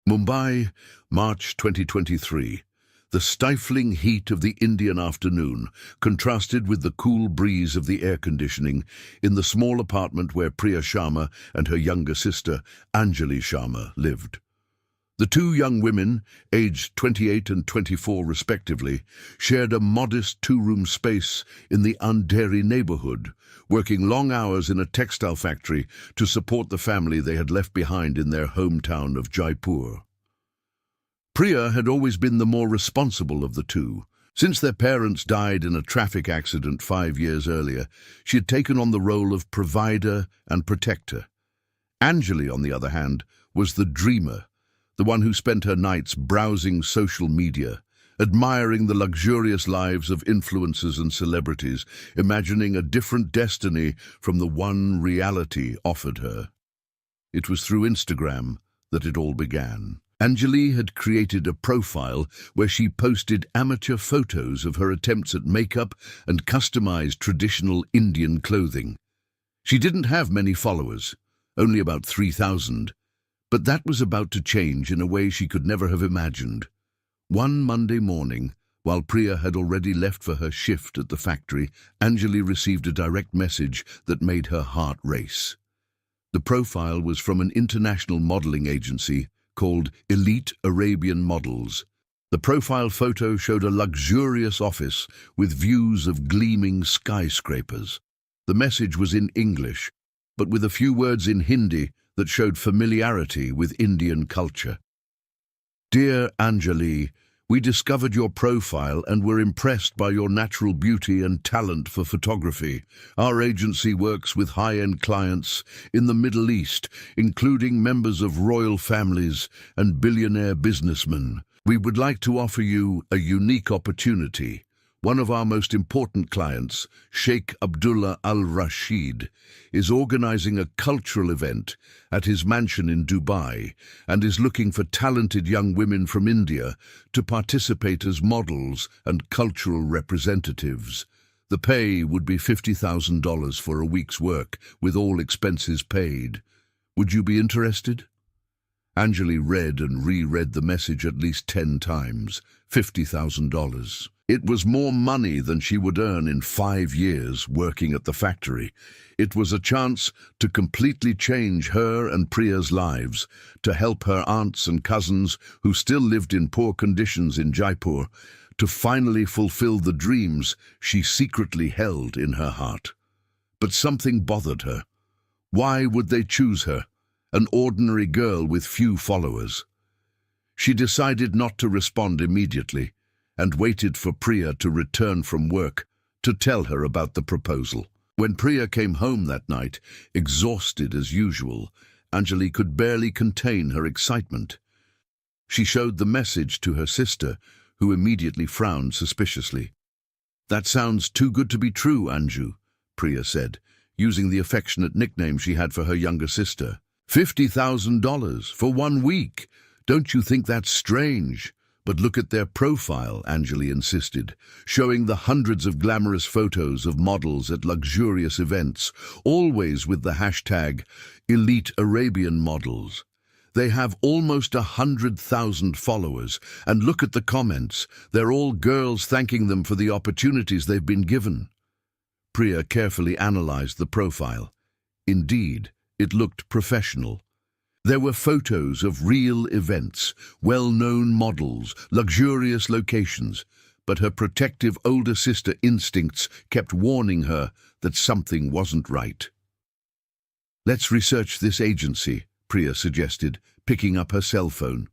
Mumbai, March 2023. The stifling heat of the Indian afternoon contrasted with the cool breeze of the air conditioning in the small apartment where Priya Sharma and her younger sister, Anjali Sharma, lived. The two young women, aged 28 and 24 respectively, shared a modest two-room space in the Andheri neighborhood, working long hours in a textile factory to support the family they had left behind in their hometown of Jaipur. Priya had always been the more responsible of the two. Since their parents died in a traffic accident 5 years earlier, she had taken on the role of provider and protector. Anjali, on the other hand, was the dreamer, the one who spent her nights browsing social media, admiring the luxurious lives of influencers and celebrities, imagining a different destiny from the one reality offered her. It was through Instagram that it all began. Anjali had created a profile where she posted amateur photos of her attempts at makeup and customized traditional Indian clothing. She didn't have many followers, only about 3,000, but that was about to change in a way she could never have imagined. One Monday morning, while Priya had already left for her shift at the factory, Anjali received a direct message that made her heart race. The profile was from an international modeling agency called Elite Arabian Models. The profile photo showed a luxurious office with views of gleaming skyscrapers. The message was in English, but with a few words in Hindi that showed familiarity with Indian culture. Dear Anjali, we discovered your profile and were impressed by your natural beauty and talent for photography. Our agency works with high-end clients in the Middle East, including members of royal families and billionaire businessmen. We would like to offer you a unique opportunity. One of our most important clients, Sheikh Abdullah Al-Rashid, is organizing a cultural event at his mansion in Dubai and is looking for talented young women from India to participate as models and cultural representatives. The pay would be $50,000 for a week's work, with all expenses paid. Would you be interested? Anjali read and reread the message at least 10 times. $50,000. It was more money than she would earn in 5 years working at the factory. It was a chance to completely change her and Priya's lives, to help her aunts and cousins who still lived in poor conditions in Jaipur, to finally fulfill the dreams she secretly held in her heart. But something bothered her. Why would they choose her, an ordinary girl with few followers? She decided not to respond immediately and waited for Priya to return from work to tell her about the proposal. When Priya came home that night, exhausted as usual, Anjali could barely contain her excitement. She showed the message to her sister, who immediately frowned suspiciously. "That sounds too good to be true, Anju," Priya said, using the affectionate nickname she had for her younger sister. $50,000 for 1 week. Don't you think that's strange? But look at their profile, Anjali insisted, showing the hundreds of glamorous photos of models at luxurious events, always with the hashtag Elite Arabian Models. They have almost 100,000 followers, and look at the comments. They're all girls thanking them for the opportunities they've been given. Priya carefully analyzed the profile. Indeed, it looked professional. There were photos of real events, well-known models, luxurious locations, but her protective older sister instincts kept warning her that something wasn't right. "Let's research this agency," Priya suggested, picking up her cell phone.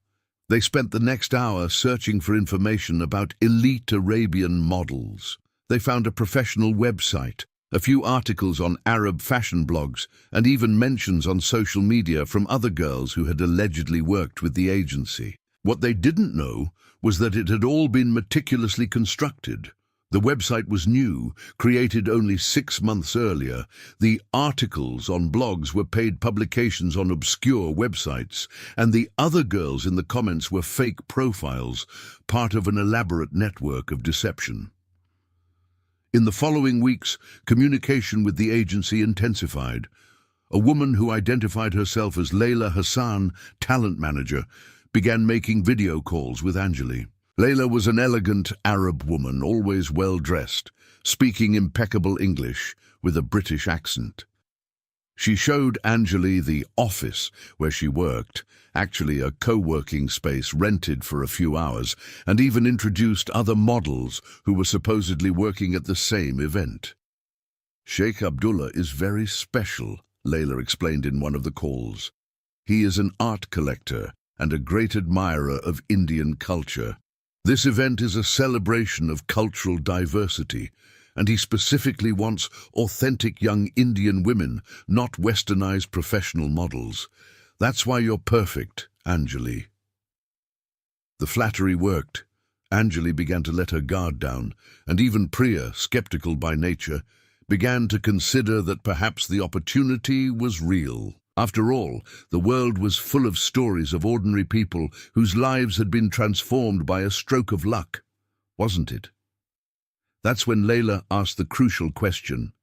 They spent the next hour searching for information about elite Arabian models. They found a professional website, a few articles on Arab fashion blogs, and even mentions on social media from other girls who had allegedly worked with the agency. What they didn't know was that it had all been meticulously constructed. The website was new, created only 6 months earlier. The articles on blogs were paid publications on obscure websites, and the other girls in the comments were fake profiles, part of an elaborate network of deception. In the following weeks, communication with the agency intensified. A woman who identified herself as Layla Hassan, talent manager, began making video calls with Anjali. Layla was an elegant Arab woman, always well-dressed, speaking impeccable English with a British accent. She showed Anjali the office where she worked, actually a co-working space rented for a few hours, and even introduced other models who were supposedly working at the same event. Sheikh Abdullah is very special, Layla explained in one of the calls. He is an art collector and a great admirer of Indian culture. This event is a celebration of cultural diversity, and he specifically wants authentic young Indian women, not westernized professional models. That's why you're perfect, Anjali. The flattery worked. Anjali began to let her guard down, and even Priya, skeptical by nature, began to consider that perhaps the opportunity was real. After all, the world was full of stories of ordinary people whose lives had been transformed by a stroke of luck, wasn't it? That's when Layla asked the crucial question.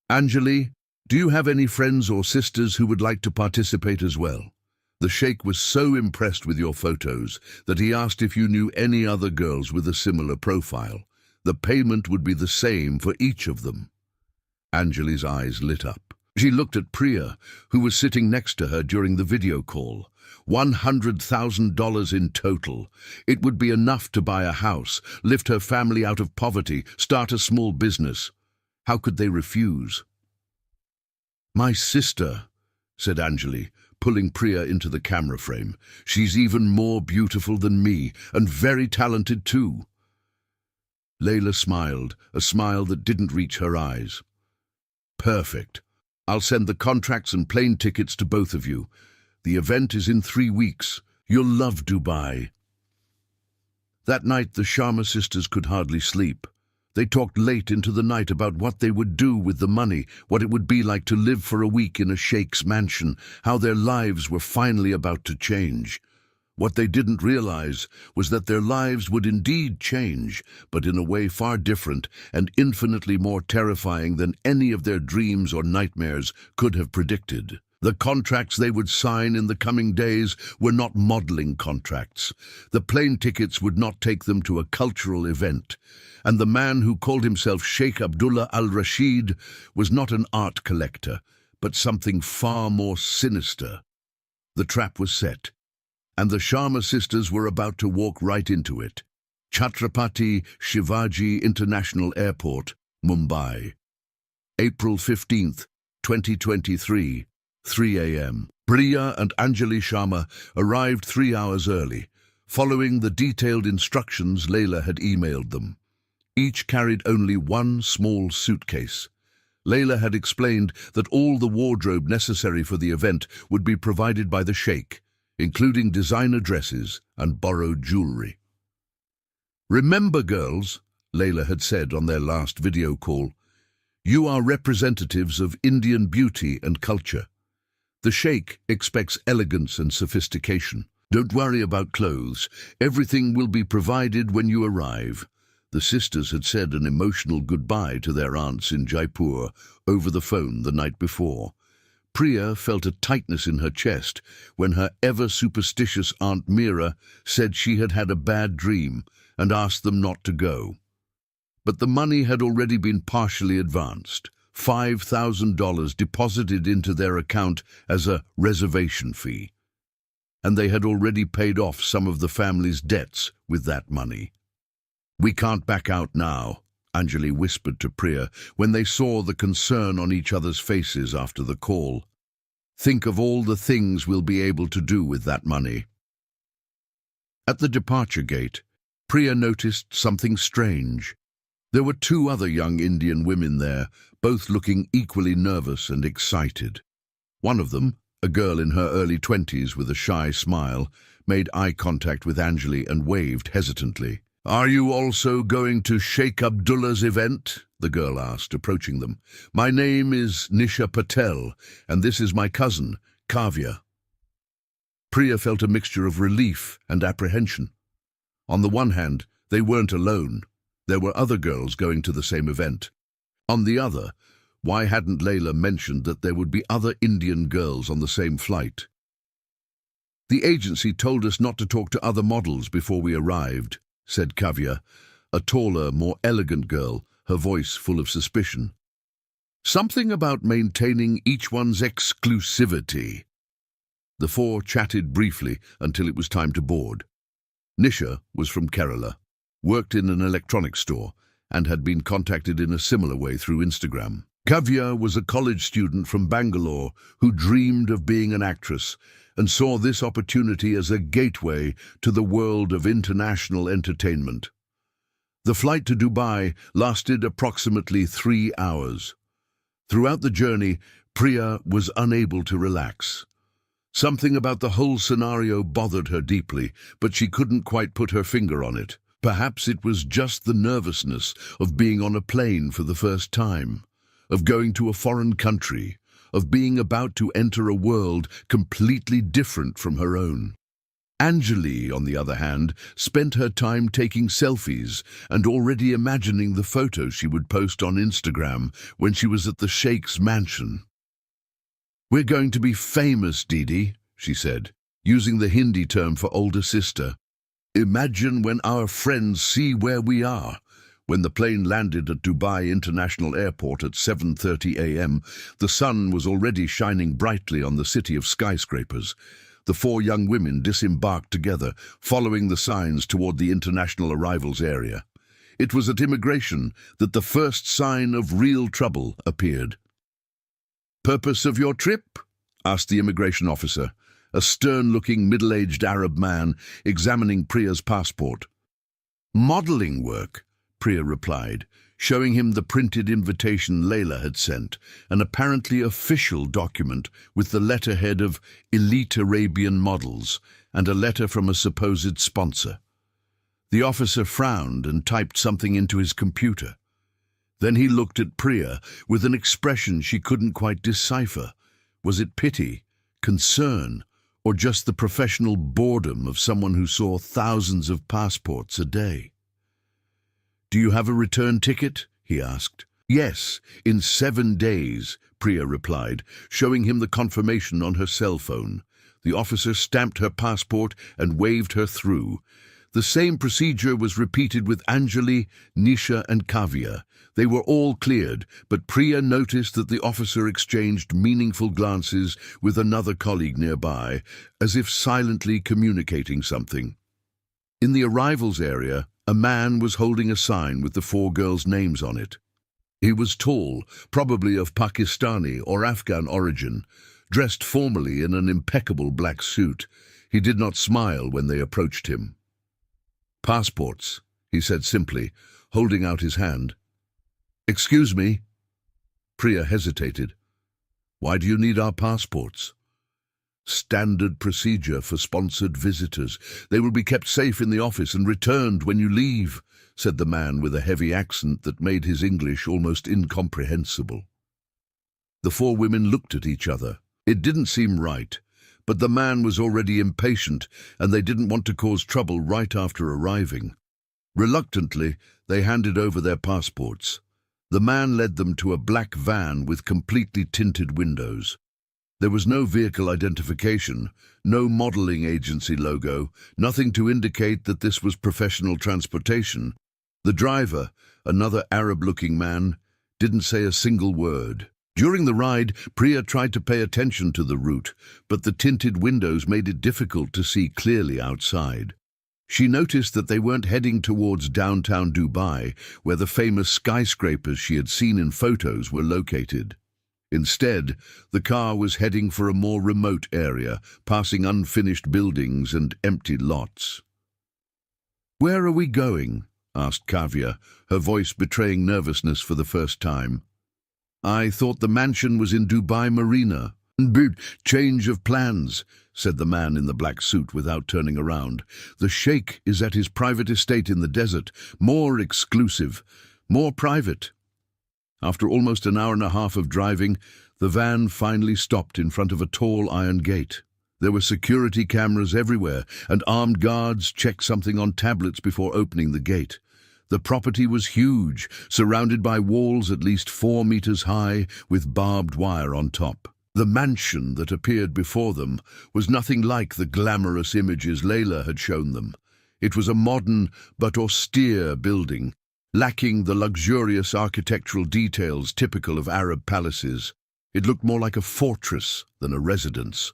Anjali, do you have any friends or sisters who would like to participate as well? The Sheikh was so impressed with your photos that he asked if you knew any other girls with a similar profile. The payment would be the same for each of them. Anjali's eyes lit up. She looked at Priya, who was sitting next to her during the video call. $100,000 in total. It would be enough to buy a house, lift her family out of poverty, start a small business. How could they refuse? My sister, said Anjali, pulling Priya into the camera frame. She's even more beautiful than me, and very talented too. Layla smiled, a smile that didn't reach her eyes. Perfect. I'll send the contracts and plane tickets to both of you. The event is in 3 weeks. You'll love Dubai. That night, the Sharma sisters could hardly sleep. They talked late into the night about what they would do with the money, what it would be like to live for a week in a sheikh's mansion, how their lives were finally about to change. What they didn't realize was that their lives would indeed change, but in a way far different and infinitely more terrifying than any of their dreams or nightmares could have predicted. The contracts they would sign in the coming days were not modeling contracts. The plane tickets would not take them to a cultural event. And the man who called himself Sheikh Abdullah al-Rashid was not an art collector, but something far more sinister. The trap was set, and the Sharma sisters were about to walk right into it. Chhatrapati Shivaji International Airport, Mumbai. April 15th, 2023. 3 a.m. Priya and Anjali Sharma arrived 3 hours early, following the detailed instructions Layla had emailed them. Each carried only one small suitcase. Layla had explained that all the wardrobe necessary for the event would be provided by the Sheikh, including designer dresses and borrowed jewelry. Remember, girls, Layla had said on their last video call, you are representatives of Indian beauty and culture. The Sheikh expects elegance and sophistication. Don't worry about clothes. Everything will be provided when you arrive. The sisters had said an emotional goodbye to their aunts in Jaipur over the phone the night before. Priya felt a tightness in her chest when her ever-superstitious Aunt Meera said she had had a bad dream and asked them not to go. But the money had already been partially advanced. $5,000 deposited into their account as a reservation fee. And they had already paid off some of the family's debts with that money. We can't back out now, Anjali whispered to Priya when they saw the concern on each other's faces after the call. Think of all the things we'll be able to do with that money. At the departure gate, Priya noticed something strange. There were 2 other young Indian women there, both looking equally nervous and excited. One of them, a girl in her early 20s with a shy smile, made eye contact with Anjali and waved hesitantly. Are you also going to Sheikh Abdullah's event? The girl asked, approaching them. My name is Nisha Patel, and this is my cousin, Kavya. Priya felt a mixture of relief and apprehension. On the one hand, they weren't alone. There were other girls going to the same event. On the other, why hadn't Layla mentioned that there would be other Indian girls on the same flight? "The agency told us not to talk to other models before we arrived," said Kavya, a taller, more elegant girl, her voice full of suspicion. "Something about maintaining each one's exclusivity." The four chatted briefly until it was time to board. Nisha was from Kerala, worked in an electronics store, and had been contacted in a similar way through Instagram. Kavya was a college student from Bangalore who dreamed of being an actress and saw this opportunity as a gateway to the world of international entertainment. The flight to Dubai lasted approximately 3 hours. Throughout the journey, Priya was unable to relax. Something about the whole scenario bothered her deeply, but she couldn't quite put her finger on it. Perhaps it was just the nervousness of being on a plane for the first time, of going to a foreign country, of being about to enter a world completely different from her own. Anjali, on the other hand, spent her time taking selfies and already imagining the photos she would post on Instagram when she was at the Sheikh's mansion. "We're going to be famous, Didi," she said, using the Hindi term for older sister. "Imagine when our friends see where we are." When the plane landed at Dubai International Airport at 7:30 a.m., the sun was already shining brightly on the city of skyscrapers. The four young women disembarked together, following the signs toward the international arrivals area. It was at immigration that the first sign of real trouble appeared. "Purpose of your trip?" asked the immigration officer, a stern-looking middle-aged Arab man examining Priya's passport. "Modeling work," Priya replied, showing him the printed invitation Layla had sent, an apparently official document with the letterhead of Elite Arabian Models and a letter from a supposed sponsor. The officer frowned and typed something into his computer. Then he looked at Priya with an expression she couldn't quite decipher. Was it pity, concern, or just the professional boredom of someone who saw thousands of passports a day? "Do you have a return ticket?" he asked. "Yes, in 7 days," Priya replied, showing him the confirmation on her cell phone. The officer stamped her passport and waved her through. The same procedure was repeated with Anjali, Nisha and Kavya. They were all cleared, but Priya noticed that the officer exchanged meaningful glances with another colleague nearby, as if silently communicating something. In the arrivals area, a man was holding a sign with the four girls' names on it. He was tall, probably of Pakistani or Afghan origin, dressed formally in an impeccable black suit. He did not smile when they approached him. "Passports," he said simply, holding out his hand. "Excuse me." Priya hesitated. "Why do you need our passports?" "Standard procedure for sponsored visitors. They will be kept safe in the office and returned when you leave," said the man with a heavy accent that made his English almost incomprehensible. The four women looked at each other. It didn't seem right, but the man was already impatient and they didn't want to cause trouble right after arriving. Reluctantly, they handed over their passports. The man led them to a black van with completely tinted windows. There was no vehicle identification, no modeling agency logo, nothing to indicate that this was professional transportation. The driver, another Arab-looking man, didn't say a single word. During the ride, Priya tried to pay attention to the route, but the tinted windows made it difficult to see clearly outside. She noticed that they weren't heading towards downtown Dubai, where the famous skyscrapers she had seen in photos were located. Instead, the car was heading for a more remote area, passing unfinished buildings and empty lots. "Where are we going?" asked Kavya, her voice betraying nervousness for the first time. "I thought the mansion was in Dubai Marina." "Change of plans," said the man in the black suit without turning around. "The Sheikh is at his private estate in the desert, more exclusive, more private." After almost an hour and a half of driving, the van finally stopped in front of a tall iron gate. There were security cameras everywhere, and armed guards checked something on tablets before opening the gate. The property was huge, surrounded by walls at least 4 meters high, with barbed wire on top. The mansion that appeared before them was nothing like the glamorous images Layla had shown them. It was a modern but austere building, lacking the luxurious architectural details typical of Arab palaces. It looked more like a fortress than a residence.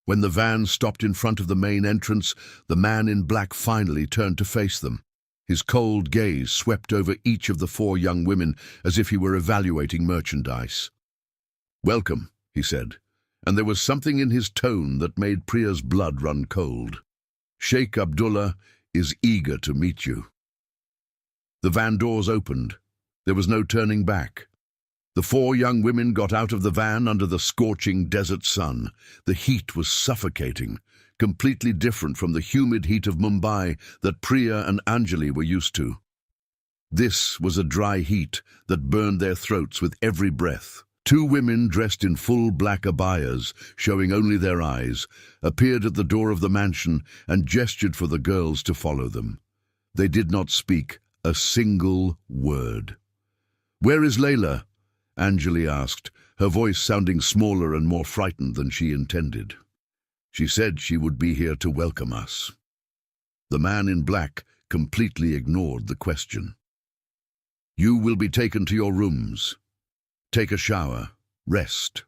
When the van stopped in front of the main entrance, the man in black finally turned to face them. His cold gaze swept over each of the four young women as if he were evaluating merchandise. "Welcome," he said, and there was something in his tone that made Priya's blood run cold. "Sheikh Abdullah is eager to meet you." The van doors opened. There was no turning back. The four young women got out of the van under the scorching desert sun. The heat was suffocating, completely different from the humid heat of Mumbai that Priya and Anjali were used to. This was a dry heat that burned their throats with every breath. Two women dressed in full black abayas, showing only their eyes, appeared at the door of the mansion and gestured for the girls to follow them. They did not speak a single word. "Where is Layla?" Anjali asked, her voice sounding smaller and more frightened than she intended. "She said she would be here to welcome us." The man in black completely ignored the question. "You will be taken to your rooms. Take a shower. Rest.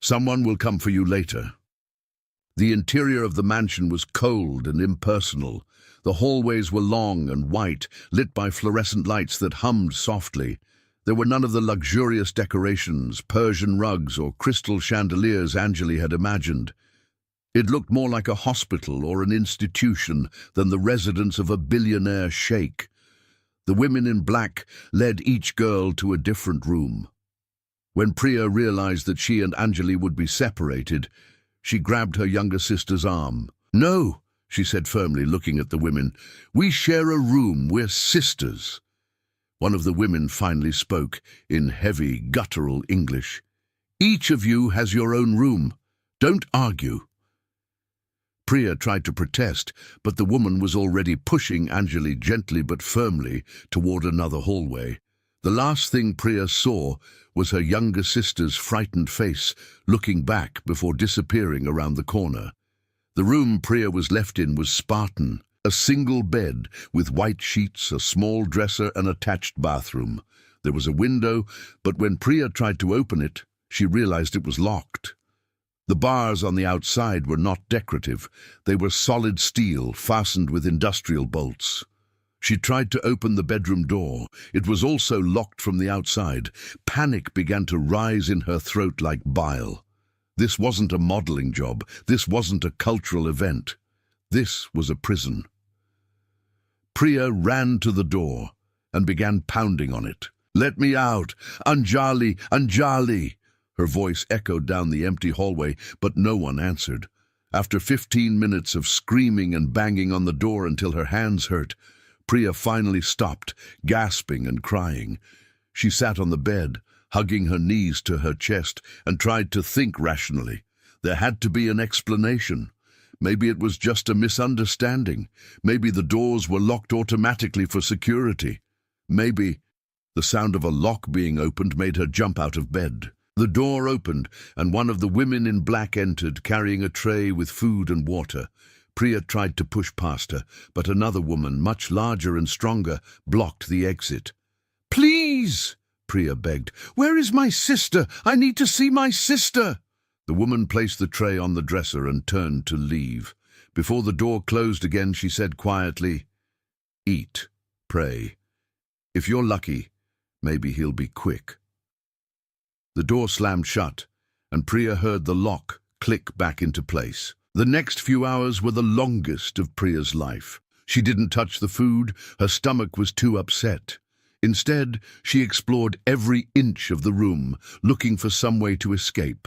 Someone will come for you later." The interior of the mansion was cold and impersonal. The hallways were long and white, lit by fluorescent lights that hummed softly. There were none of the luxurious decorations, Persian rugs, or crystal chandeliers Anjali had imagined. It looked more like a hospital or an institution than the residence of a billionaire sheikh. The women in black led each girl to a different room. When Priya realized that she and Anjali would be separated, she grabbed her younger sister's arm. "No," she said firmly, looking at the women. "We share a room. We're sisters." One of the women finally spoke in heavy, guttural English. "Each of you has your own room. Don't argue." Priya tried to protest, but the woman was already pushing Anjali gently but firmly toward another hallway. The last thing Priya saw was her younger sister's frightened face, looking back before disappearing around the corner. The room Priya was left in was Spartan. A single bed with white sheets, a small dresser, and attached bathroom. There was a window, but when Priya tried to open it, she realized it was locked. The bars on the outside were not decorative. They were solid steel, fastened with industrial bolts. She tried to open the bedroom door. It was also locked from the outside. Panic began to rise in her throat like bile. This wasn't a modeling job. This wasn't a cultural event. This was a prison. Priya ran to the door and began pounding on it. "Let me out! Anjali! Anjali!" Her voice echoed down the empty hallway, but no one answered. After 15 minutes of screaming and banging on the door until her hands hurt, Priya finally stopped, gasping and crying. She sat on the bed, hugging her knees to her chest, and tried to think rationally. There had to be an explanation. Maybe it was just a misunderstanding. Maybe the doors were locked automatically for security. Maybe the sound of a lock being opened made her jump out of bed. The door opened, and one of the women in black entered, carrying a tray with food and water. Priya tried to push past her, but another woman, much larger and stronger, blocked the exit. "Please," Priya begged. "Where is my sister? I need to see my sister." The woman placed the tray on the dresser and turned to leave. Before the door closed again, she said quietly, "Eat, pray. If you're lucky, maybe he'll be quick." The door slammed shut, and Priya heard the lock click back into place. The next few hours were the longest of Priya's life. She didn't touch the food. Her stomach was too upset. Instead, she explored every inch of the room, looking for some way to escape.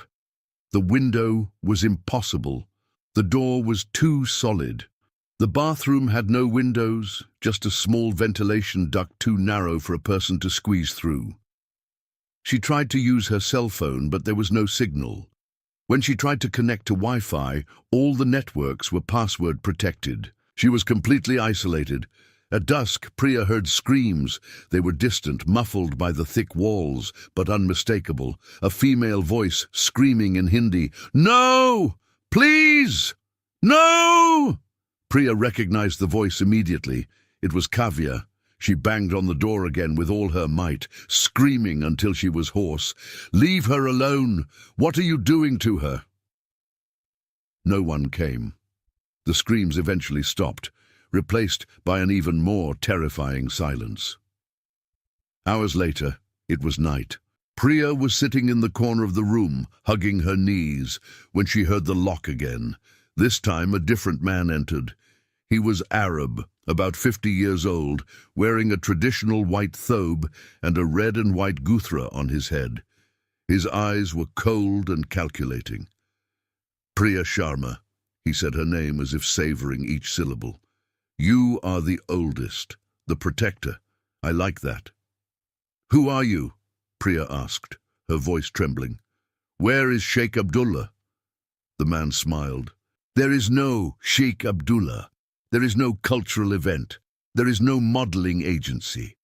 The window was impossible. The door was too solid. The bathroom had no windows, just a small ventilation duct too narrow for a person to squeeze through. She tried to use her cell phone, but there was no signal. When she tried to connect to Wi-Fi, all the networks were password protected. She was completely isolated, At dusk, Priya heard screams. They were distant, muffled by the thick walls, but unmistakable. A female voice screaming in Hindi, "No! Please! No!" Priya recognized the voice immediately. It was Kavya. She banged on the door again with all her might, screaming until she was hoarse. "Leave her alone! What are you doing to her?" No one came. The screams eventually stopped, replaced by an even more terrifying silence. Hours later, it was night. Priya was sitting in the corner of the room, hugging her knees, when she heard the lock again. This time a different man entered. He was Arab, about 50 years old, wearing a traditional white thobe and a red and white guthra on his head. His eyes were cold and calculating. "Priya Sharma," he said her name as if savoring each syllable. "You are the oldest, the protector. I like that." "Who are you?" Priya asked, her voice trembling. "Where is Sheikh Abdullah?" The man smiled. "There is no Sheikh Abdullah. There is no cultural event. There is no modeling agency."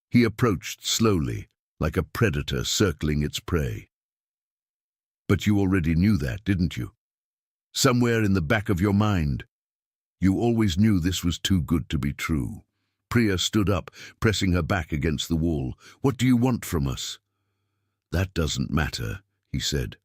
He approached slowly, like a predator circling its prey. "But you already knew that, didn't you? Somewhere in the back of your mind. You always knew this was too good to be true." Priya stood up, pressing her back against the wall. "What do you want from us?" "That doesn't matter," he said.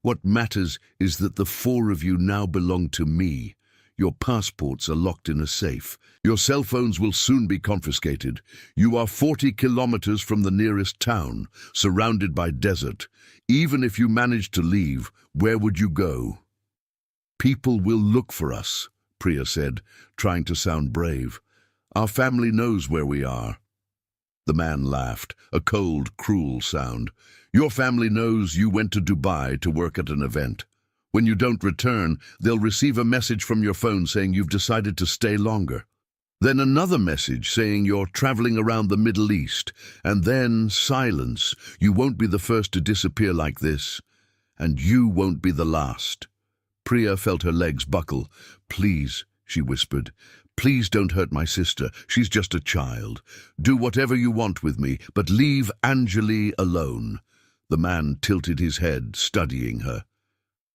"What matters is that the four of you now belong to me. Your passports are locked in a safe. Your cell phones will soon be confiscated. You are 40 kilometers from the nearest town, surrounded by desert. Even if you managed to leave, where would you go?" "People will look for us," Priya said, trying to sound brave. "Our family knows where we are." The man laughed, a cold, cruel sound. "Your family knows you went to Dubai to work at an event. When you don't return, they'll receive a message from your phone saying you've decided to stay longer. Then another message saying you're traveling around the Middle East. And then silence. You won't be the first to disappear like this. And you won't be the last." Priya felt her legs buckle. "Please," she whispered. "Please don't hurt my sister. She's just a child. Do whatever you want with me, but leave Anjali alone." The man tilted his head, studying her.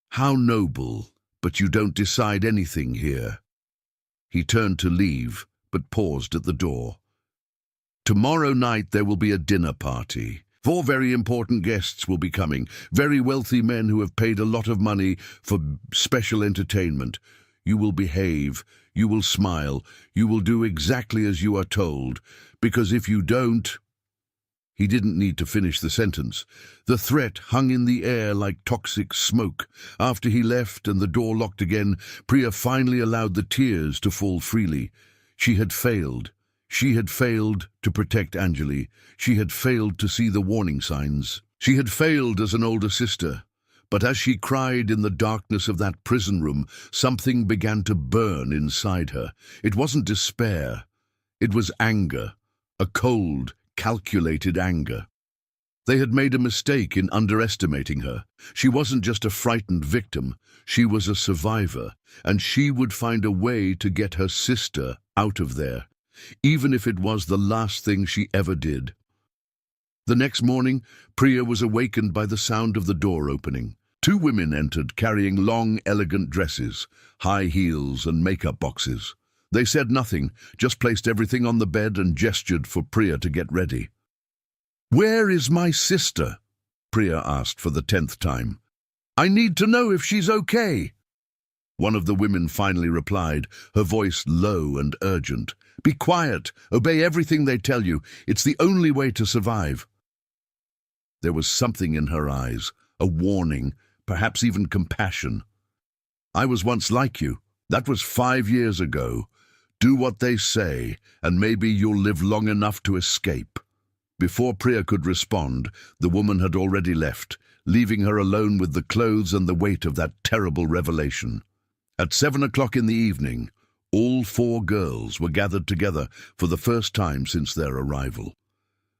"How noble, but you don't decide anything here." He turned to leave, but paused at the door. "Tomorrow night there will be a dinner party. 4 very important guests will be coming, very wealthy men who have paid a lot of money for special entertainment. You will behave, you will smile, you will do exactly as you are told, because if you don't—" He didn't need to finish the sentence. The threat hung in the air like toxic smoke. After he left and the door locked again, Priya finally allowed the tears to fall freely. She had failed. She had failed to protect Anjali. She had failed to see the warning signs. She had failed as an older sister. But as she cried in the darkness of that prison room, something began to burn inside her. It wasn't despair. It was anger, a cold, calculated anger. They had made a mistake in underestimating her. She wasn't just a frightened victim. She was a survivor, and she would find a way to get her sister out of there, even if it was the last thing she ever did. The next morning, Priya was awakened by the sound of the door opening. 2 women entered carrying long, elegant dresses, high heels and makeup boxes. They said nothing, just placed everything on the bed and gestured for Priya to get ready. "Where is my sister?" Priya asked for the 10th time. "I need to know if she's okay." One of the women finally replied, her voice low and urgent. "Be quiet. Obey everything they tell you. It's the only way to survive." There was something in her eyes, a warning, perhaps even compassion. "I was once like you. That was 5 years ago. Do what they say, and maybe you'll live long enough to escape." Before Priya could respond, the woman had already left, leaving her alone with the clothes and the weight of that terrible revelation. At 7 o'clock in the evening, all 4 girls were gathered together for the first time since their arrival.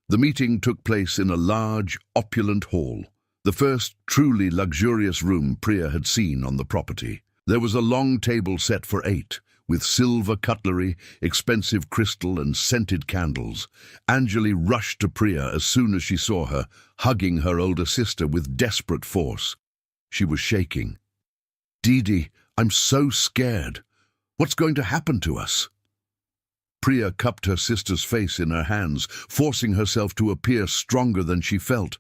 The meeting took place in a large, opulent hall, the first truly luxurious room Priya had seen on the property. There was a long table set for 8, with silver cutlery, expensive crystal and scented candles. Anjali rushed to Priya as soon as she saw her, hugging her older sister with desperate force. She was shaking. "Didi, I'm so scared. What's going to happen to us?" Priya cupped her sister's face in her hands, forcing herself to appear stronger than she felt.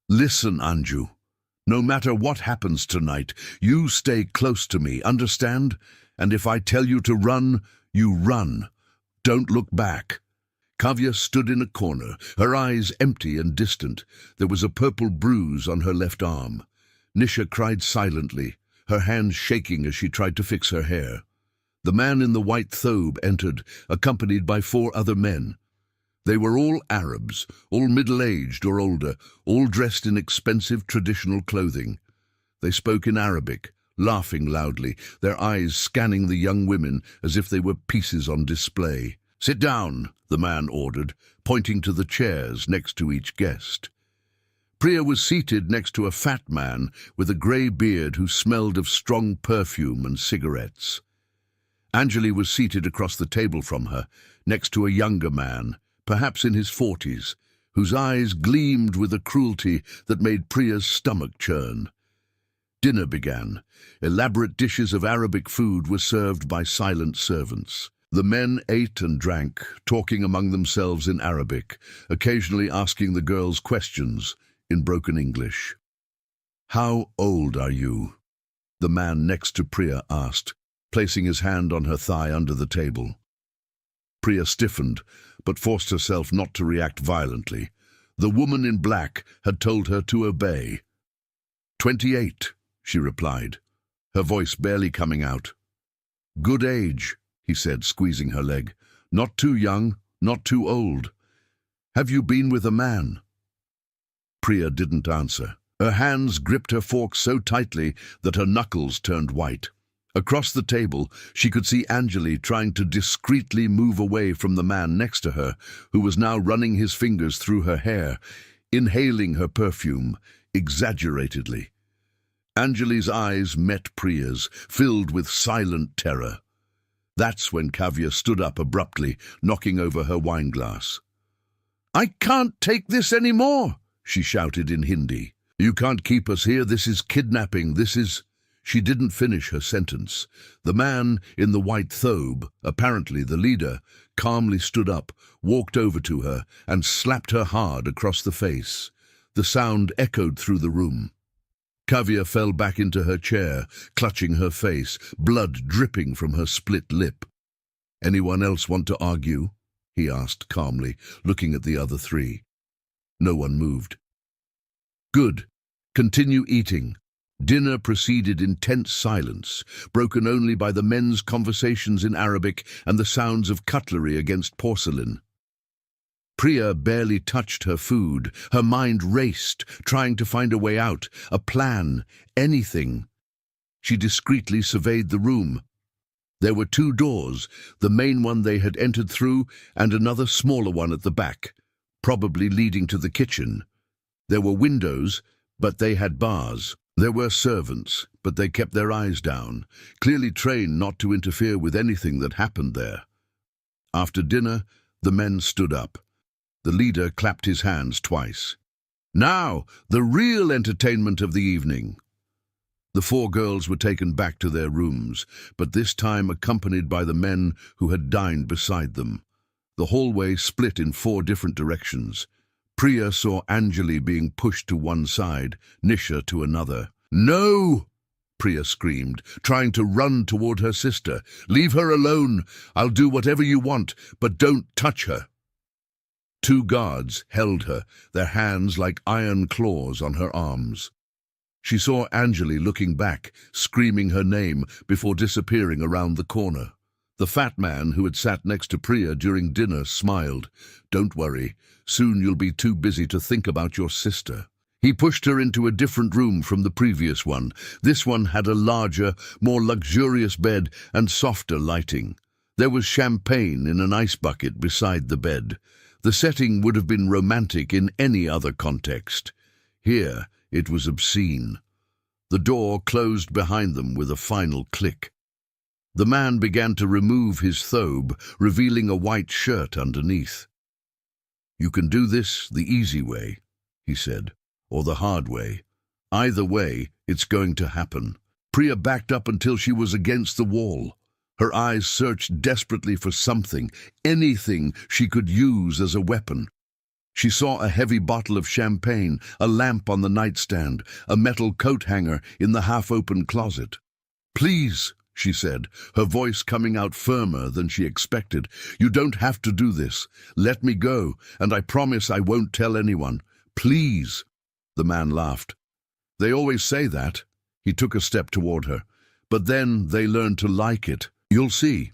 "Listen, Anju. No matter what happens tonight, you stay close to me, understand? And if I tell you to run, you run. Don't look back." Kavya stood in a corner, her eyes empty and distant. There was a purple bruise on her left arm. Nisha cried silently, her hands shaking as she tried to fix her hair. The man in the white thobe entered, accompanied by 4 other men. They were all Arabs, all middle-aged or older, all dressed in expensive traditional clothing. They spoke in Arabic, laughing loudly, their eyes scanning the young women as if they were pieces on display. "Sit down," the man ordered, pointing to the chairs next to each guest. Priya was seated next to a fat man with a grey beard who smelled of strong perfume and cigarettes. Anjali was seated across the table from her, next to a younger man, perhaps in his 40s, whose eyes gleamed with a cruelty that made Priya's stomach churn. Dinner began. Elaborate dishes of Arabic food were served by silent servants. The men ate and drank, talking among themselves in Arabic, occasionally asking the girls questions in broken English. "How old are you?" the man next to Priya asked, placing his hand on her thigh under the table. Priya stiffened, but forced herself not to react violently. The woman in black had told her to obey. 28, she replied, her voice barely coming out. "Good age," he said, squeezing her leg. "Not too young, not too old. Have you been with a man?" Priya didn't answer. Her hands gripped her fork so tightly that her knuckles turned white. Across the table, she could see Anjali trying to discreetly move away from the man next to her, who was now running his fingers through her hair, inhaling her perfume, exaggeratedly. Anjali's eyes met Priya's, filled with silent terror. That's when Kavya stood up abruptly, knocking over her wineglass. "I can't take this anymore," she shouted in Hindi. "You can't keep us here. This is kidnapping. This is—" She didn't finish her sentence. The man in the white thobe, apparently the leader, calmly stood up, walked over to her, and slapped her hard across the face. The sound echoed through the room. Kavya fell back into her chair, clutching her face, blood dripping from her split lip. "Anyone else want to argue?" he asked calmly, looking at the other 3. No one moved. "Good. Continue eating." Dinner proceeded in tense silence, broken only by the men's conversations in Arabic and the sounds of cutlery against porcelain. Priya barely touched her food. Her mind raced, trying to find a way out, a plan, anything. She discreetly surveyed the room. There were 2 doors, the main one they had entered through and another smaller one at the back, probably leading to the kitchen. There were windows, but they had bars. There were servants, but they kept their eyes down, clearly trained not to interfere with anything that happened there. After dinner, the men stood up. The leader clapped his hands twice. "Now, the real entertainment of the evening." The 4 girls were taken back to their rooms, but this time accompanied by the men who had dined beside them. The hallway split in 4 different directions. Priya saw Anjali being pushed to one side, Nisha to another. "No!" Priya screamed, trying to run toward her sister. "Leave her alone. I'll do whatever you want, but don't touch her." 2 guards held her, their hands like iron claws on her arms. She saw Anjali looking back, screaming her name before disappearing around the corner. The fat man who had sat next to Priya during dinner smiled. "Don't worry. Soon you'll be too busy to think about your sister." He pushed her into a different room from the previous one. This one had a larger, more luxurious bed and softer lighting. There was champagne in an ice bucket beside the bed. The setting would have been romantic in any other context. Here, it was obscene. The door closed behind them with a final click. The man began to remove his thobe, revealing a white shirt underneath. "You can do this the easy way," he said, "or the hard way. Either way, it's going to happen." Priya backed up until she was against the wall. Her eyes searched desperately for something, anything she could use as a weapon. She saw a heavy bottle of champagne, a lamp on the nightstand, a metal coat hanger in the half-open closet. "Please," she said, her voice coming out firmer than she expected. "You don't have to do this. Let me go, and I promise I won't tell anyone. Please." The man laughed. "They always say that." He took a step toward her. "But then they learn to like it. You'll see."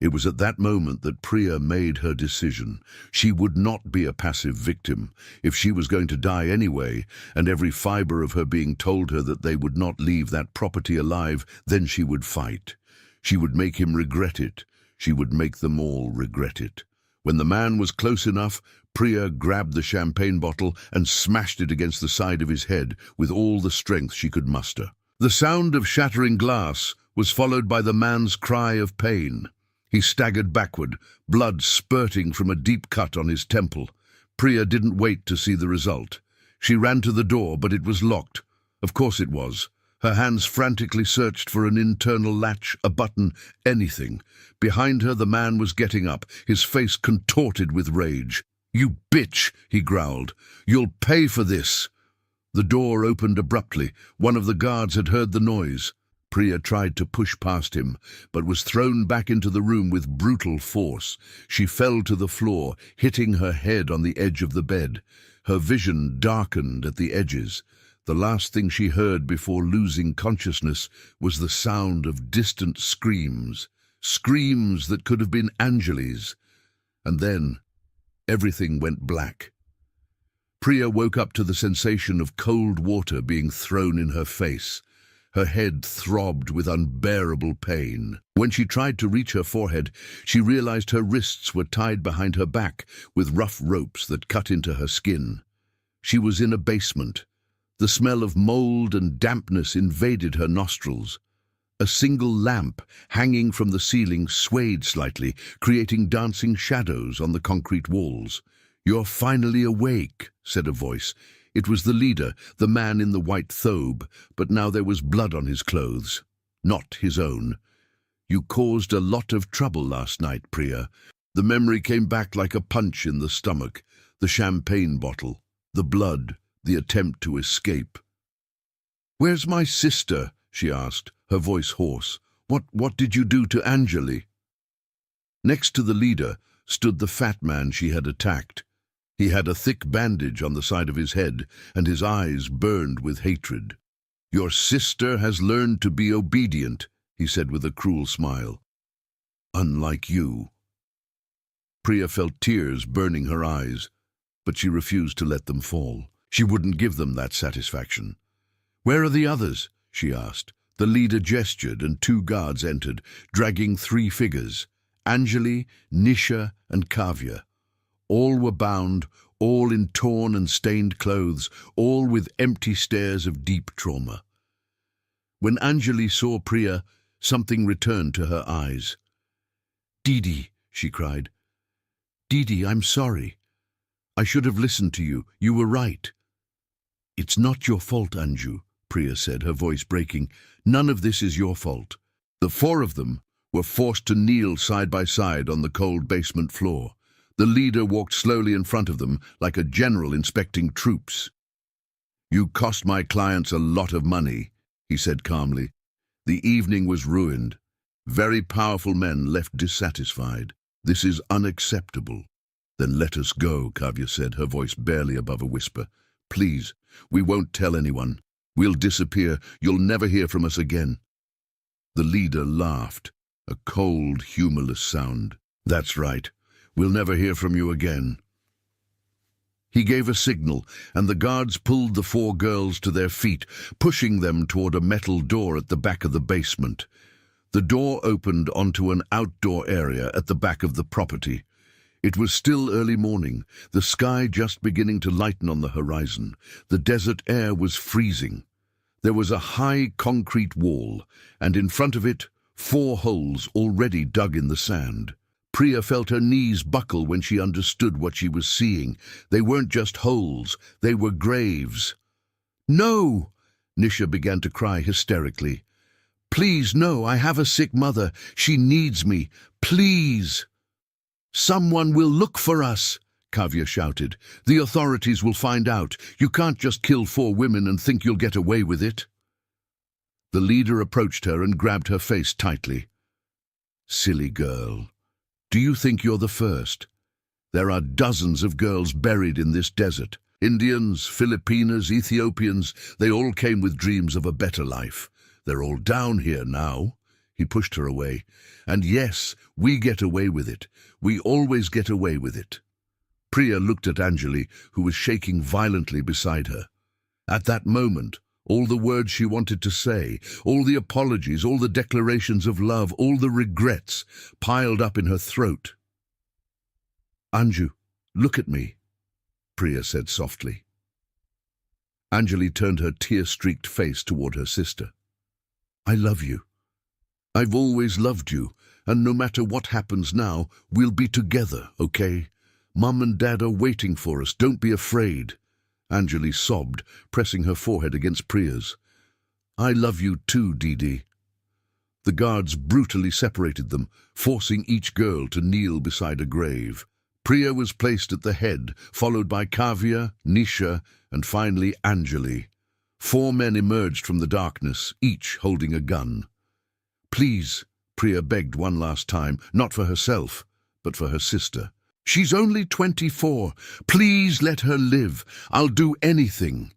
It was at that moment that Priya made her decision. She would not be a passive victim. If she was going to die anyway, and every fiber of her being told her that they would not leave that property alive, then she would fight. She would make him regret it. She would make them all regret it. When the man was close enough, Priya grabbed the champagne bottle and smashed it against the side of his head with all the strength she could muster. The sound of shattering glass was followed by the man's cry of pain. He staggered backward, blood spurting from a deep cut on his temple. Priya didn't wait to see the result. She ran to the door, but it was locked. Of course it was. Her hands frantically searched for an internal latch, a button, anything. Behind her, the man was getting up, his face contorted with rage. "You bitch," he growled. "You'll pay for this." The door opened abruptly. One of the guards had heard the noise. Priya tried to push past him, but was thrown back into the room with brutal force. She fell to the floor, hitting her head on the edge of the bed. Her vision darkened at the edges. The last thing she heard before losing consciousness was the sound of distant screams, screams that could have been Anjali's. And then everything went black. Priya woke up to the sensation of cold water being thrown in her face. Her head throbbed with unbearable pain. When she tried to reach her forehead, she realized her wrists were tied behind her back with rough ropes that cut into her skin. She was in a basement. The smell of mold and dampness invaded her nostrils. A single lamp hanging from the ceiling swayed slightly, creating dancing shadows on the concrete walls. "You're finally awake," said a voice. It was the leader, the man in the white thobe, but now there was blood on his clothes. Not his own. "You caused a lot of trouble last night, Priya." The memory came back like a punch in the stomach. The champagne bottle, the blood, the attempt to escape. "Where's my sister?" she asked, her voice hoarse. What did you do to Anjali?" Next to the leader stood the fat man she had attacked. He had a thick bandage on the side of his head, and his eyes burned with hatred. "Your sister has learned to be obedient," he said with a cruel smile. "Unlike you." Priya felt tears burning her eyes, but she refused to let them fall. She wouldn't give them that satisfaction. "Where are the others?" she asked. The leader gestured, and 2 guards entered, dragging 3 figures, Anjali, Nisha, and Kavya. All were bound, all in torn and stained clothes, all with empty stares of deep trauma. When Anjali saw Priya, something returned to her eyes. "Didi," she cried. "Didi, I'm sorry. I should have listened to you. You were right." "It's not your fault, Anju," Priya said, her voice breaking. "None of this is your fault." The 4 of them were forced to kneel side by side on the cold basement floor. The leader walked slowly in front of them, like a general inspecting troops. "You cost my clients a lot of money," he said calmly. "The evening was ruined. Very powerful men left dissatisfied. This is unacceptable." "Then let us go," Kavya said, her voice barely above a whisper. "Please, we won't tell anyone. We'll disappear. You'll never hear from us again." The leader laughed, a cold, humorless sound. "That's right. We'll never hear from you again." He gave a signal, and the guards pulled the 4 girls to their feet, pushing them toward a metal door at the back of the basement. The door opened onto an outdoor area at the back of the property. It was still early morning, the sky just beginning to lighten on the horizon. The desert air was freezing. There was a high concrete wall, and in front of it, 4 holes already dug in the sand. Priya felt her knees buckle when she understood what she was seeing. They weren't just holes, they were graves. "No!" Nisha began to cry hysterically. "Please, no, I have a sick mother. She needs me. Please!" "Someone will look for us," Kavya shouted. "The authorities will find out. You can't just kill 4 women and think you'll get away with it." The leader approached her and grabbed her face tightly. "Silly girl. Do you think you're the first? There are dozens of girls buried in this desert. Indians, Filipinas, Ethiopians, they all came with dreams of a better life. They're all down here now." He pushed her away. "And yes, we get away with it. We always get away with it." Priya looked at Anjali, who was shaking violently beside her. At that moment, all the words she wanted to say, all the apologies, all the declarations of love, all the regrets piled up in her throat. "Anju, look at me," Priya said softly. Anjali turned her tear-streaked face toward her sister. "I love you. I've always loved you, and no matter what happens now, we'll be together, okay? Mum and Dad are waiting for us. Don't be afraid." Anjali sobbed, pressing her forehead against Priya's. "I love you too, Didi." The guards brutally separated them, forcing each girl to kneel beside a grave. Priya was placed at the head, followed by Kavya, Nisha, and finally Anjali. 4 men emerged from the darkness, each holding a gun. "Please," Priya begged one last time, not for herself, but for her sister. "She's only 24. Please let her live. I'll do anything."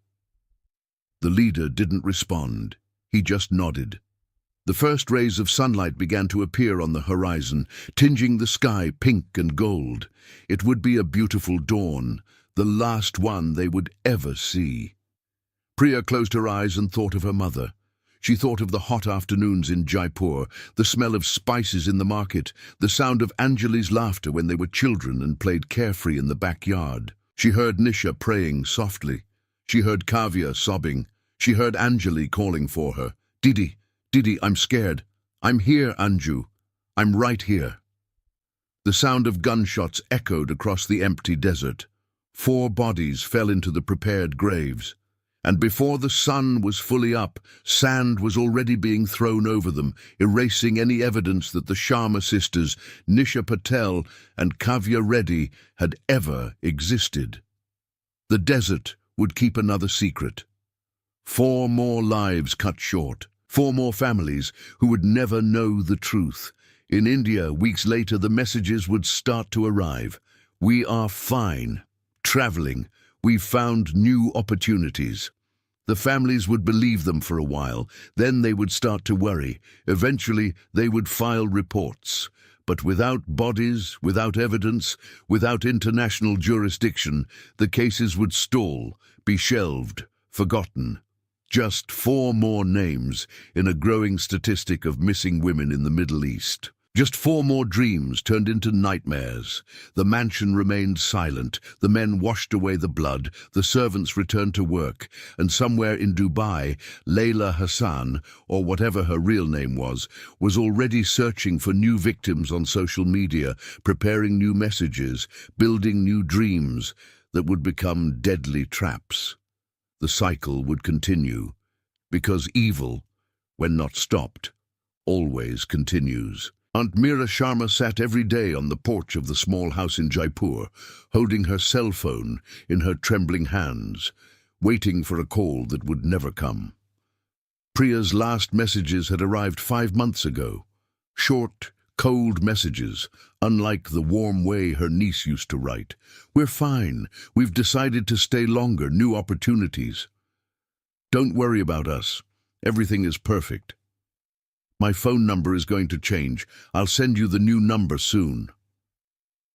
The leader didn't respond. He just nodded. The first rays of sunlight began to appear on the horizon, tinging the sky pink and gold. It would be a beautiful dawn, the last one they would ever see. Priya closed her eyes and thought of her mother. She thought of the hot afternoons in Jaipur, the smell of spices in the market, the sound of Anjali's laughter when they were children and played carefree in the backyard. She heard Nisha praying softly. She heard Kavya sobbing. She heard Anjali calling for her. "Didi, Didi, I'm scared. I'm here, Anju. I'm right here." The sound of gunshots echoed across the empty desert. 4 bodies fell into the prepared graves. And before the sun was fully up, sand was already being thrown over them, erasing any evidence that the Sharma sisters, Nisha Patel and Kavya Reddy, had ever existed. The desert would keep another secret. 4 more lives cut short. 4 more families who would never know the truth. In India, weeks later, the messages would start to arrive. "We are fine. Traveling. We've found new opportunities." The families would believe them for a while, then they would start to worry. Eventually, they would file reports. But without bodies, without evidence, without international jurisdiction, the cases would stall, be shelved, forgotten. Just 4 more names in a growing statistic of missing women in the Middle East. Just 4 more dreams turned into nightmares. The mansion remained silent, the men washed away the blood, the servants returned to work, and somewhere in Dubai, Layla Hassan, or whatever her real name was already searching for new victims on social media, preparing new messages, building new dreams that would become deadly traps. The cycle would continue, because evil, when not stopped, always continues. Aunt Meera Sharma sat every day on the porch of the small house in Jaipur, holding her cell phone in her trembling hands, waiting for a call that would never come. Priya's last messages had arrived 5 months ago. Short, cold messages, unlike the warm way her niece used to write. "We're fine. We've decided to stay longer. New opportunities. Don't worry about us. Everything is perfect. My phone number is going to change. I'll send you the new number soon."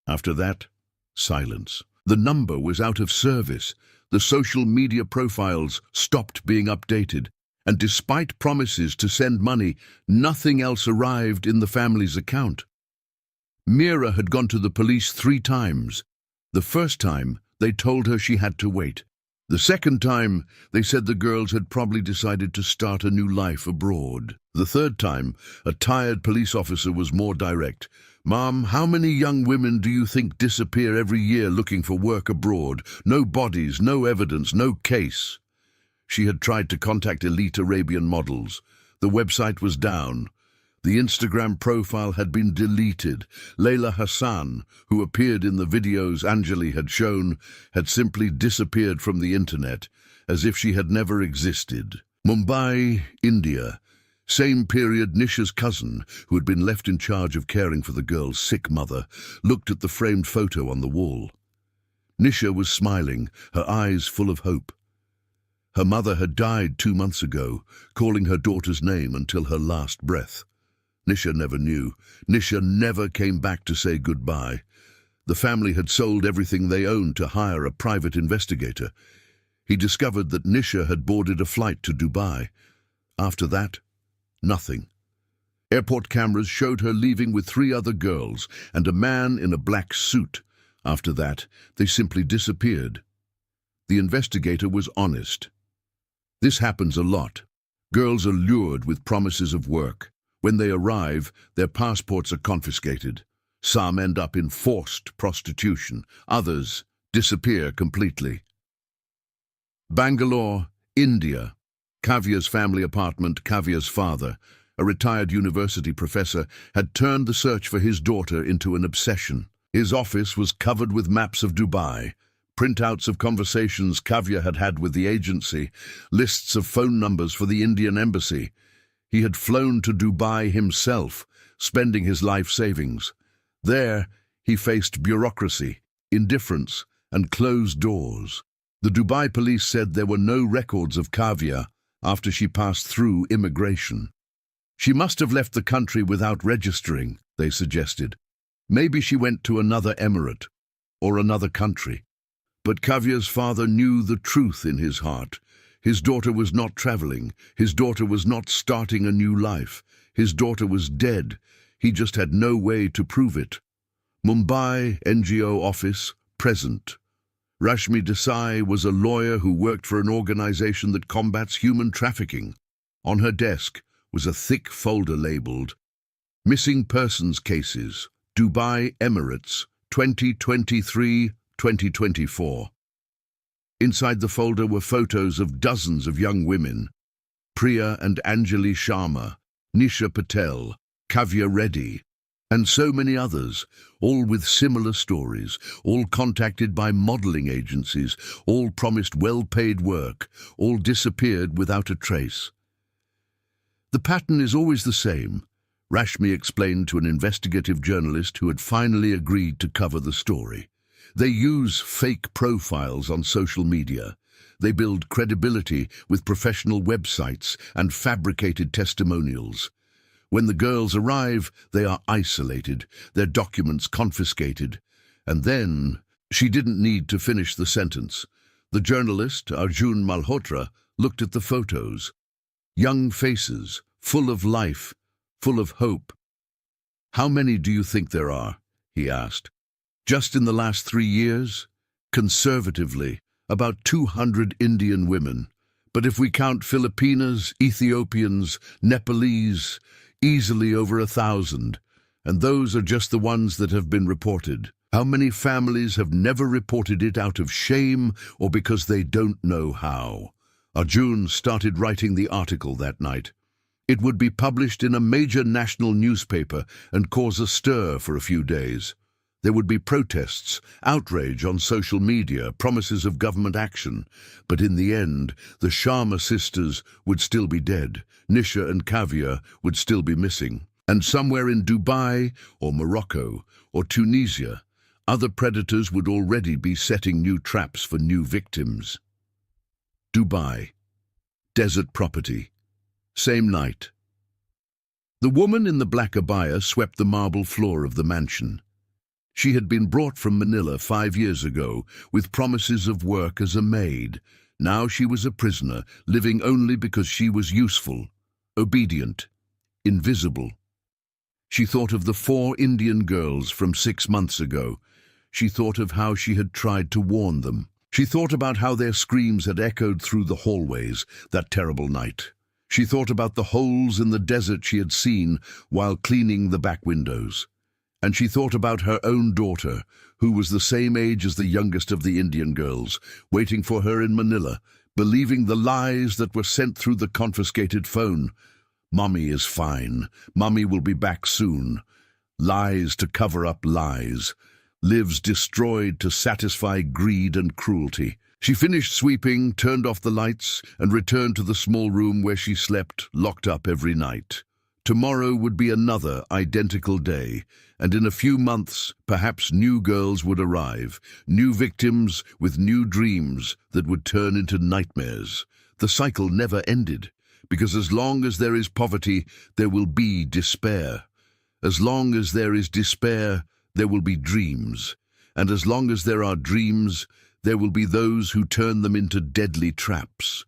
After that, silence. The number was out of service. The social media profiles stopped being updated. And despite promises to send money, nothing else arrived in the family's account. Meera had gone to the police 3 times. The first time, they told her she had to wait. The second time, they said the girls had probably decided to start a new life abroad. The third time, a tired police officer was more direct. "Mom, how many young women do you think disappear every year looking for work abroad? No bodies, no evidence, no case." She had tried to contact elite Arabian models. The website was down. The Instagram profile had been deleted. Layla Hassan, who appeared in the videos Anjali had shown, had simply disappeared from the internet, as if she had never existed. Mumbai, India. Same period, Nisha's cousin, who had been left in charge of caring for the girl's sick mother, looked at the framed photo on the wall. Nisha was smiling, her eyes full of hope. Her mother had died 2 months ago, calling her daughter's name until her last breath. Nisha never knew. Nisha never came back to say goodbye. The family had sold everything they owned to hire a private investigator. He discovered that Nisha had boarded a flight to Dubai. After that, nothing. Airport cameras showed her leaving with 3 other girls and a man in a black suit. After that, they simply disappeared. The investigator was honest. This happens a lot. Girls are lured with promises of work. When they arrive, their passports are confiscated. Some end up in forced prostitution. Others disappear completely. Bangalore, India. Kavya's family apartment. Kavya's father, a retired university professor, had turned the search for his daughter into an obsession. His office was covered with maps of Dubai, printouts of conversations Kavya had had with the agency, lists of phone numbers for the Indian embassy. He had flown to Dubai himself, spending his life savings. There, he faced bureaucracy, indifference, and closed doors. The Dubai police said there were no records of Kavya after she passed through immigration. She must have left the country without registering, they suggested. Maybe she went to another emirate or another country. But Kavya's father knew the truth in his heart. His daughter was not traveling. His daughter was not starting a new life. His daughter was dead. He just had no way to prove it. Mumbai NGO office, present. Rashmi Desai was a lawyer who worked for an organization that combats human trafficking. On her desk was a thick folder labeled Missing Persons Cases, Dubai Emirates, 2023-2024. Inside the folder were photos of dozens of young women: Priya and Anjali Sharma, Nisha Patel, Kavya Reddy, and so many others, all with similar stories, all contacted by modeling agencies, all promised well-paid work, all disappeared without a trace. The pattern is always the same, Rashmi explained to an investigative journalist who had finally agreed to cover the story. They use fake profiles on social media. They build credibility with professional websites and fabricated testimonials. When the girls arrive, they are isolated, their documents confiscated. And then, she didn't need to finish the sentence. The journalist, Arjun Malhotra, looked at the photos. Young faces, full of life, full of hope. "How many do you think there are?" he asked. "Just in the last 3 years? Conservatively, about 200 Indian women. But if we count Filipinas, Ethiopians, Nepalese, easily over 1,000. And those are just the ones that have been reported. How many families have never reported it out of shame or because they don't know how?" Arjun started writing the article that night. It would be published in a major national newspaper and cause a stir for a few days. There would be protests, outrage on social media, promises of government action. But in the end, the Sharma sisters would still be dead. Nisha and Kavya would still be missing. And somewhere in Dubai or Morocco or Tunisia, other predators would already be setting new traps for new victims. Dubai. Desert property. Same night. The woman in the black abaya swept the marble floor of the mansion. She had been brought from Manila 5 years ago with promises of work as a maid. Now she was a prisoner, living only because she was useful, obedient, invisible. She thought of the 4 Indian girls from 6 months ago. She thought of how she had tried to warn them. She thought about how their screams had echoed through the hallways that terrible night. She thought about the holes in the desert she had seen while cleaning the back windows. And she thought about her own daughter, who was the same age as the youngest of the Indian girls, waiting for her in Manila, believing the lies that were sent through the confiscated phone. Mommy is fine. Mommy will be back soon. Lies to cover up lies. Lives destroyed to satisfy greed and cruelty. She finished sweeping, turned off the lights, and returned to the small room where she slept, locked up every night. Tomorrow would be another identical day, and in a few months, perhaps new girls would arrive, new victims with new dreams that would turn into nightmares. The cycle never ended, because as long as there is poverty, there will be despair. As long as there is despair, there will be dreams. And as long as there are dreams, there will be those who turn them into deadly traps.